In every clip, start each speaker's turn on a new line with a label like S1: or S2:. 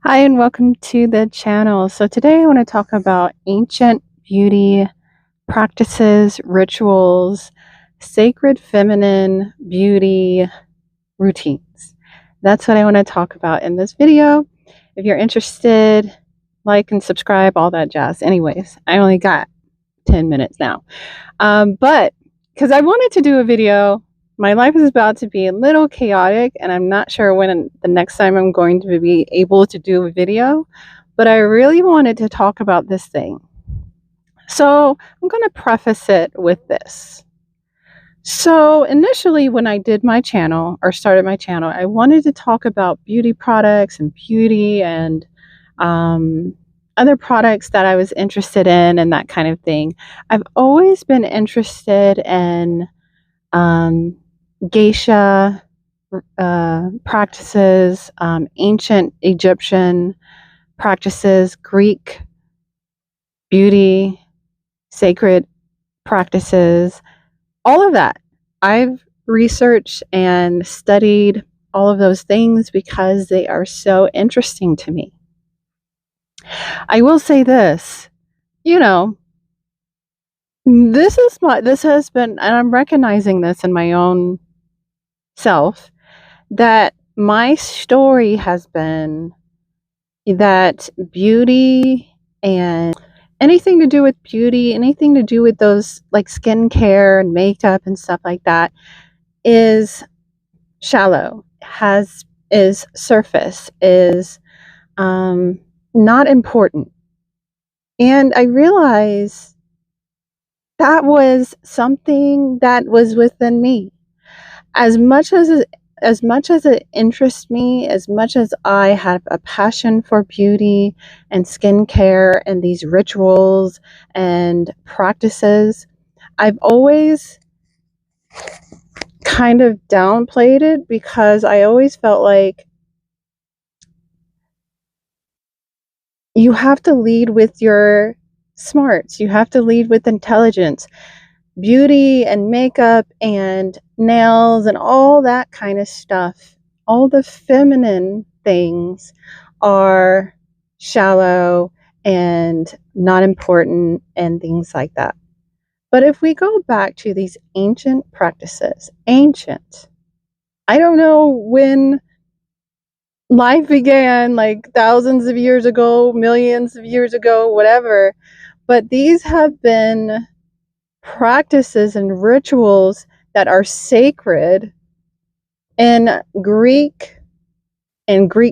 S1: Hi, and welcome to the channel. So today I want to talk about ancient beauty practices, rituals, sacred feminine beauty routines. That's what I want to talk about in this video. If you're interested, like and subscribe, all that jazz. Anyways, I only got 10 minutes now. But because I wanted to do a video, my life is about to be a little chaotic, and I'm not sure when the next time I'm going to be able to do a video, but I really wanted to talk about this thing. So I'm going to preface it with this. So initially, when I did my channel or started my channel, I wanted to talk about beauty products and beauty and other products that I was interested in and that kind of thing. I've always been interested in geisha practices, ancient Egyptian practices, Greek beauty, sacred practices, all of that. I've researched and studied all of those things because they are so interesting to me. I will say this, you know, this has been, and I'm recognizing this in my own self, that my story has been that beauty and anything to do with beauty, anything to do with those like skincare and makeup and stuff like that is shallow, is surface, is not important. And I realized that was something that was within me. As much as it interests me, as much as I have a passion for beauty and skincare and these rituals and practices, I've always kind of downplayed it because I always felt like you have to lead with your smarts, you have to lead with intelligence. Beauty and makeup and nails and all that kind of stuff, all the feminine things are shallow and not important and things like that. But if we go back to these ancient practices, ancient, I don't know when life began, like thousands of years ago, millions of years ago, whatever, but these have been practices and rituals that are sacred in Greek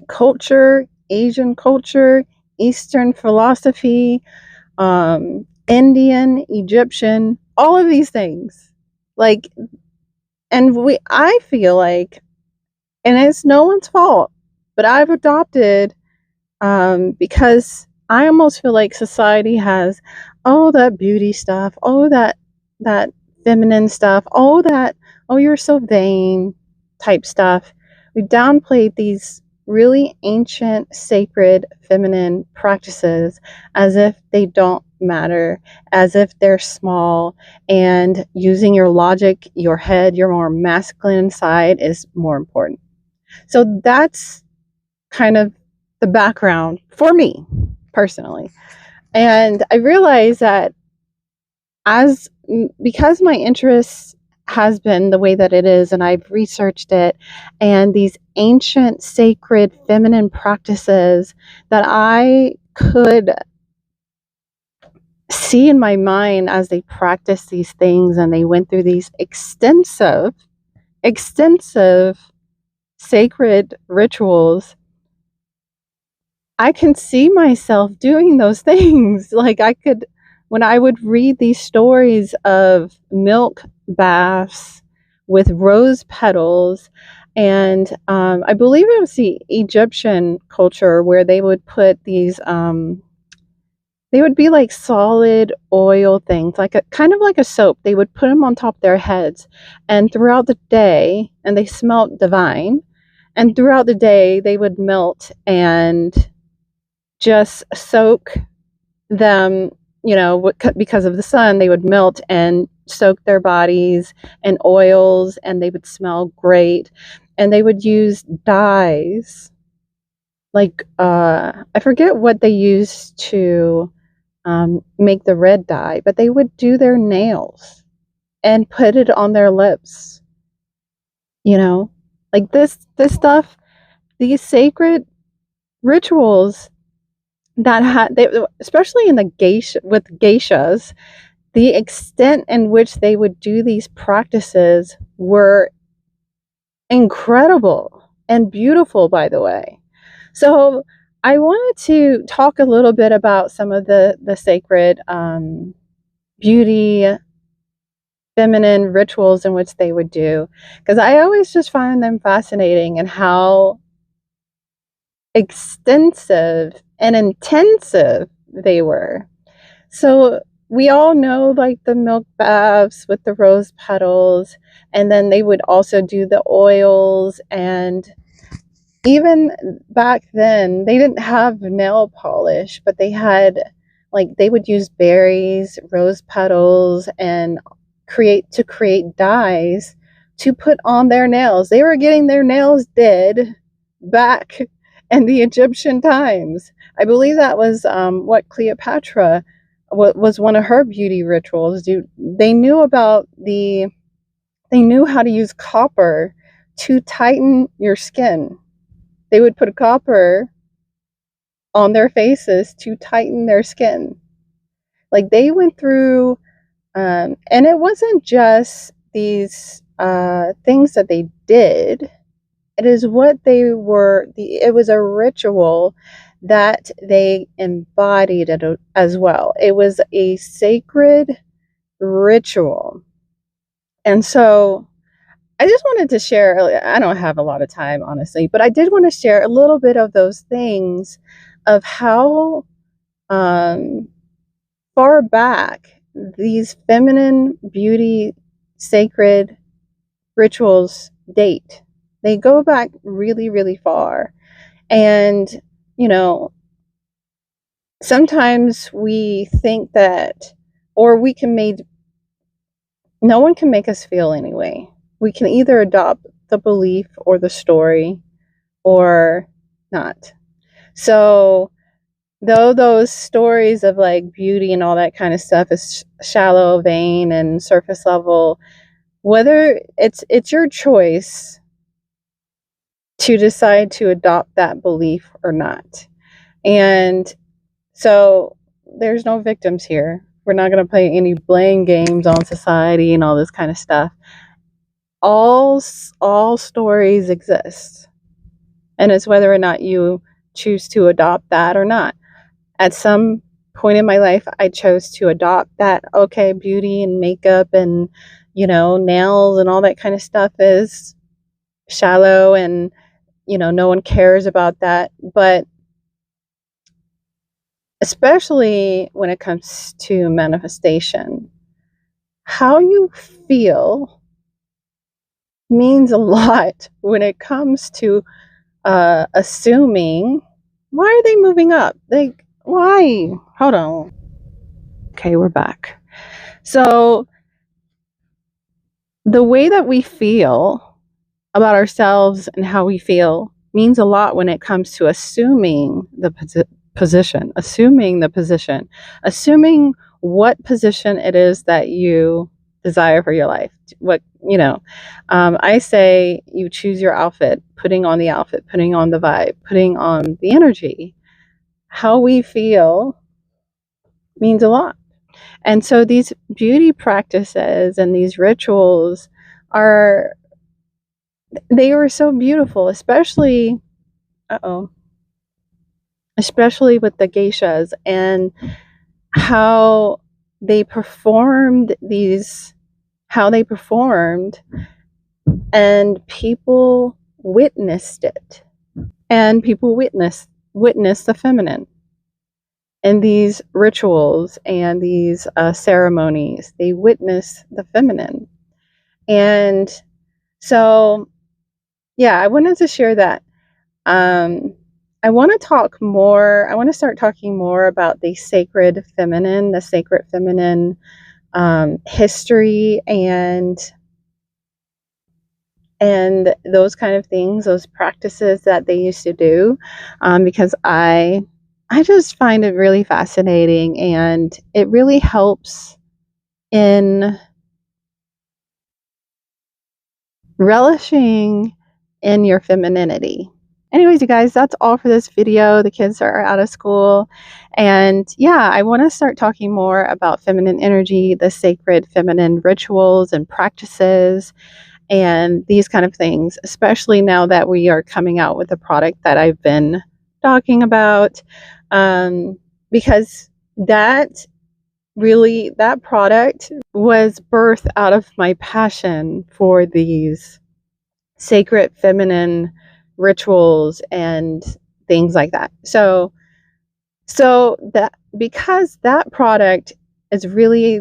S1: culture, Asian culture, Eastern philosophy, Indian, Egyptian, all of these things. Like, and I feel like, and it's no one's fault, but I've adopted because I almost feel like society has all that beauty stuff, all that feminine stuff, all that, oh, you're so vain type stuff. We downplayed these really ancient, sacred, feminine practices as if they don't matter, as if they're small, and using your logic, your head, your more masculine side is more important. So that's kind of the background for me personally. And I realized that because my interest has been the way that it is, and I've researched it, and these ancient, sacred, feminine practices that I could see in my mind as they practiced these things and they went through these extensive sacred rituals, I can see myself doing those things. Like when I would read these stories of milk baths with rose petals, and I believe it was the Egyptian culture where they would put these, they would be like solid oil things, like a kind of like a soap. They would put them on top of their heads, and throughout the day, and they smelled divine. And throughout the day, they would melt and just soak them, because of the sun, they would melt and soak their bodies in oils and they would smell great. And they would use dyes like I forget what they used to make the red dye, but they would do their nails and put it on their lips, you know, like this stuff, these sacred rituals that had they, especially in the geisha with geishas, the extent in which they would do these practices were incredible and beautiful, by the way. So I wanted to talk a little bit about some of the sacred beauty, feminine rituals in which they would do, because I always just find them fascinating and how extensive and intensive they were. So we all know like the milk baths with the rose petals, and then they would also do the oils. And even back then, they didn't have nail polish, but they had like they would use berries, rose petals, and create dyes to put on their nails. They were getting their nails did back in the Egyptian times. I believe that was what Cleopatra was one of her beauty rituals. They knew about they knew how to use copper to tighten your skin. They would put copper on their faces to tighten their skin. Like they went through, and it wasn't just these things that they did. It is what they were. It was a ritual that they embodied as well. It was a sacred ritual, and so I just wanted to share. I don't have a lot of time, honestly, but I did want to share a little bit of those things of how um, far back these feminine beauty sacred rituals date. They go back really, really far. And, you know, sometimes we think that, or we can make, no one can make us feel anyway. We can either adopt the belief or the story or not. So, though those stories of like beauty and all that kind of stuff is shallow, vain, and surface level, whether it's your choice to decide to adopt that belief or not. And so there's no victims here. We're not going to play any blame games on society and all this kind of stuff. All stories exist, and it's whether or not you choose to adopt that or not. At some point in my life, I chose to adopt that. Okay, beauty and makeup and nails and all that kind of stuff is shallow, and no one cares about that. But especially when it comes to manifestation, how you feel means a lot when it comes to assuming. Why are they moving up? Why? Hold on. Okay, we're back. So the way that we feel about ourselves and how we feel means a lot when it comes to assuming the position, assuming what position it is that you desire for your life. What, I say you choose your outfit, putting on the vibe, putting on the energy. How we feel means a lot. And so these beauty practices and these rituals are they were so beautiful, uh-oh, especially with the geishas and how they performed how they performed, and people witnessed it. And people witnessed the feminine in these rituals and these ceremonies. They witnessed the feminine. And so, yeah, I wanted to share that. Um, I want to talk more. I want to start talking more about the sacred feminine history and and those kind of things, those practices that they used to do, because I just find it really fascinating, and it really helps in relishing in your femininity. Anyways, you guys, that's all for this video. The kids are out of school. And yeah, I want to start talking more about feminine energy, the sacred feminine rituals and practices, and these kind of things, especially now that we are coming out with a product that I've been talking about. Because that product was birthed out of my passion for these sacred feminine rituals and things like that. So that, because that product is really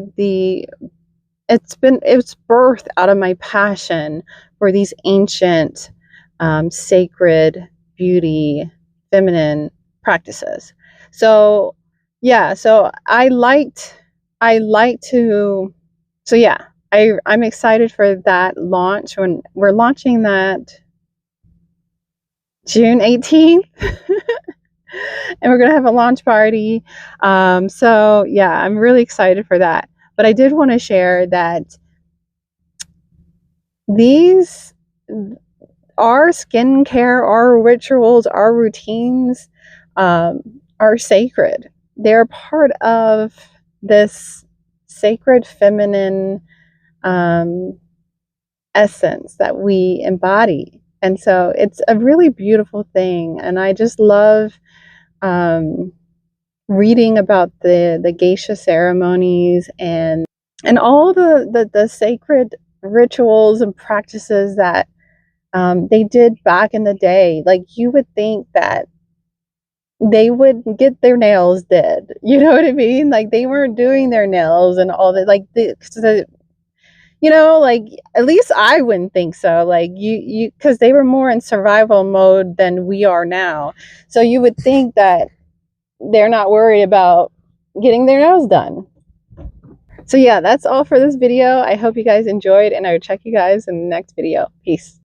S1: it's birthed out of my passion for these ancient sacred beauty feminine practices. So yeah, so I like to so yeah, I'm excited for that launch. When we're launching that June 18th, and we're going to have a launch party. So yeah, I'm really excited for that. But I did want to share that these, our skincare, our rituals, our routines, are sacred. They're part of this sacred feminine essence that we embody. And so it's a really beautiful thing. And I just love um, reading about the geisha ceremonies and all the sacred rituals and practices that they did back in the day. Like, you would think that they would get their nails did. You know what I mean? Like, they weren't doing their nails and all that. Like, like, at least I wouldn't think so. Like, because they were more in survival mode than we are now. So you would think that they're not worried about getting their nails done. So yeah, that's all for this video. I hope you guys enjoyed, and I will check you guys in the next video. Peace.